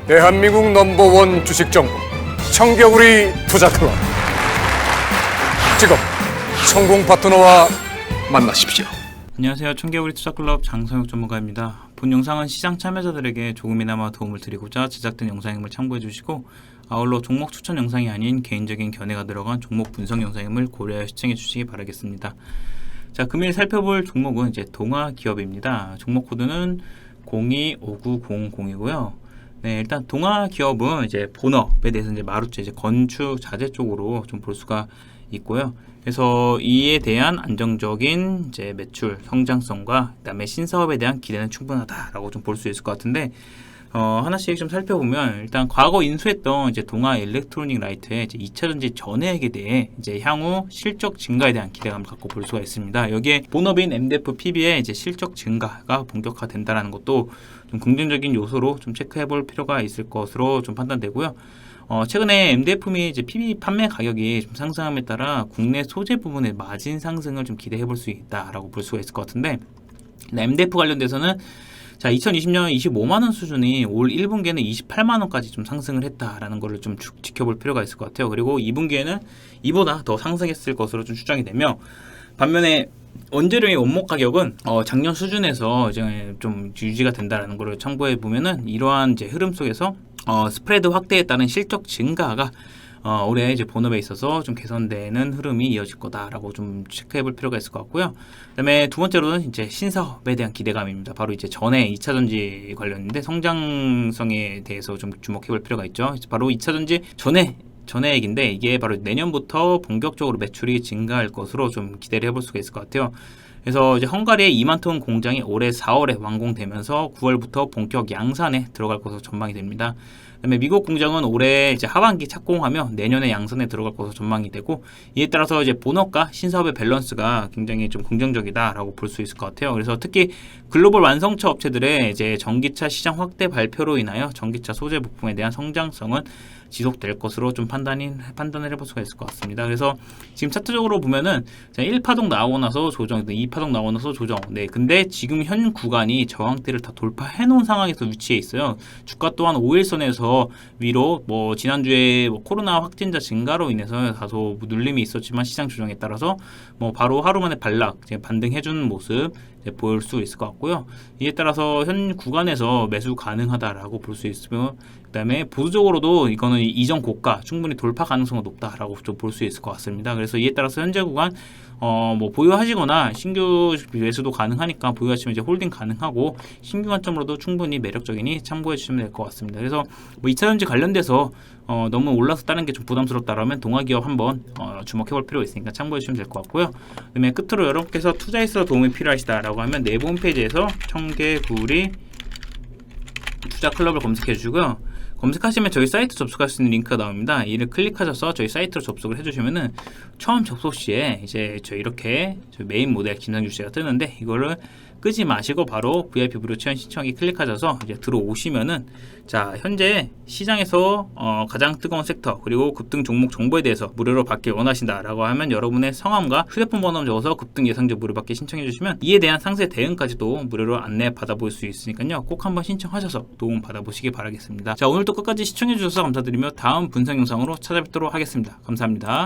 대한민국 넘버원 주식정보 청겨울이 투자클럽. 지금 성공 파트너와 만나십시오. 안녕하세요. 청개구리 투자클럽 장성혁 전문가입니다. 본 영상은 시장 참여자들에게 조금이나마 도움을 드리고자 제작된 영상임을 참고해 주시고, 아울러 종목 추천 영상이 아닌 개인적인 견해가 들어간 종목 분석 영상임을 고려하여 시청해 주시기 바라겠습니다. 자, 금일 살펴볼 종목은 이제 동아기업입니다. 종목 코드는 025900이고요. 네, 일단 동아기업은 이제 본업에 대해서 이제 마루체 이제 건축 자재 쪽으로 좀 볼 수가 있고요. 그래서 이에 대한 안정적인 이제 매출 성장성과 그다음에 신사업에 대한 기대는 충분하다라고 좀 볼 수 있을 것 같은데, 하나씩 좀 살펴보면, 일단 과거 인수했던 이제 동아 일렉트로닉 라이트의 이제 2차 전지 전해액에 대해 이제 향후 실적 증가에 대한 기대감을 갖고 볼 수가 있습니다. 여기에 본업인 MDF PB의 이제 실적 증가가 본격화된다라는 것도 좀 긍정적인 요소로 좀 체크해볼 필요가 있을 것으로 좀 판단되고요. 최근에 MDF 및 이제 PB 판매 가격이 좀 상승함에 따라 국내 소재 부분의 마진 상승을 좀 기대해 볼 수 있다라고 볼 수가 있을 것 같은데, MDF 관련돼서는 자, 2020년 25만원 수준이 올 1분기에는 28만원까지 좀 상승을 했다라는 것을 좀 지켜볼 필요가 있을 것 같아요. 그리고 2분기에는 이보다 더 상승했을 것으로 좀 추정이 되며, 반면에 원재료의 원목 가격은 작년 수준에서 이제 좀 유지가 된다라는 것을 참고해 보면은, 이러한 이제 흐름 속에서 스프레드 확대에 따른 실적 증가가 올해 이제 본업에 있어서 좀 개선되는 흐름이 이어질 거다라고 좀 체크해볼 필요가 있을 것 같고요. 그다음에 두 번째로는 이제 신사업에 대한 기대감입니다. 바로 이제 전에 2차 전지 관련인데 성장성에 대해서 좀 주목해볼 필요가 있죠. 바로 2차 전지 전해액인데, 이게 바로 내년부터 본격적으로 매출이 증가할 것으로 좀 기대를 해볼 수가 있을 것 같아요. 그래서 이제 헝가리의 2만 톤 공장이 올해 4월에 완공되면서 9월부터 본격 양산에 들어갈 것으로 전망이 됩니다. 그다음에 미국 공장은 올해 이제 하반기 착공하며 내년에 양산에 들어갈 것으로 전망이 되고, 이에 따라서 이제 본업과 신사업의 밸런스가 굉장히 좀 긍정적이다라고 볼 수 있을 것 같아요. 그래서 특히 글로벌 완성차 업체들의 이제 전기차 시장 확대 발표로 인하여 전기차 소재 부품에 대한 성장성은 지속될 것으로 좀 판단을 해볼 수가 있을 것 같습니다. 그래서 지금 차트적으로 보면은 1파동 나오고 나서 조정, 2파동 나오고 나서 조정. 네, 근데 지금 현 구간이 저항대를 다 돌파해 놓은 상황에서 위치해 있어요. 주가 또한 5일선에서 위로 지난주에 코로나 확진자 증가로 인해서 다소 눌림이 있었지만 시장 조정에 따라서 바로 하루 만에 반등해주는 모습 보일 수 있을 것 같고요. 이에 따라서 현 구간에서 매수 가능하다라고 볼 수 있으며, 그다음에 보수적으로도 이거는 이전 고가 충분히 돌파 가능성이 높다라고 좀 볼 수 있을 것 같습니다. 그래서 이에 따라서 현재 구간 보유하시거나 신규 매수도 가능하니까 보유하시면 이제 홀딩 가능하고, 신규 관점으로도 충분히 매력적이니 참고해 주시면 될 것 같습니다. 그래서 2차 전지 관련돼서 너무 올라서 따는 게 좀 부담스럽다라면 동아기업 한번 주목해 볼 필요가 있으니까 참고해 주시면 될 것 같고요. 그다음에 끝으로 여러분께서 투자에 있어 도움이 필요하시다라고 하면 내부 홈페이지에서 청개구리 투자클럽을 검색해 주시고요. 검색하시면 저희 사이트 접속할 수 있는 링크가 나옵니다. 이를 클릭하셔서 저희 사이트로 접속을 해주시면은 처음 접속 시에 이제 이렇게 메인 모델 김상주 씨가 뜨는데, 이거를 끄지 마시고 바로 VIP 무료 체험 신청하기 클릭하셔서 이제 들어오시면은, 자, 현재 시장에서 가장 뜨거운 섹터 그리고 급등 종목 정보에 대해서 무료로 받길 원하신다라고 하면 여러분의 성함과 휴대폰 번호를 적어서 급등 예상주 무료 받기 신청해 주시면 이에 대한 상세 대응까지도 무료로 안내 받아볼 수 있으니까요. 꼭 한번 신청하셔서 도움 받아보시기 바라겠습니다. 자, 오늘도 끝까지 시청해 주셔서 감사드리며 다음 분석 영상으로 찾아뵙도록 하겠습니다. 감사합니다.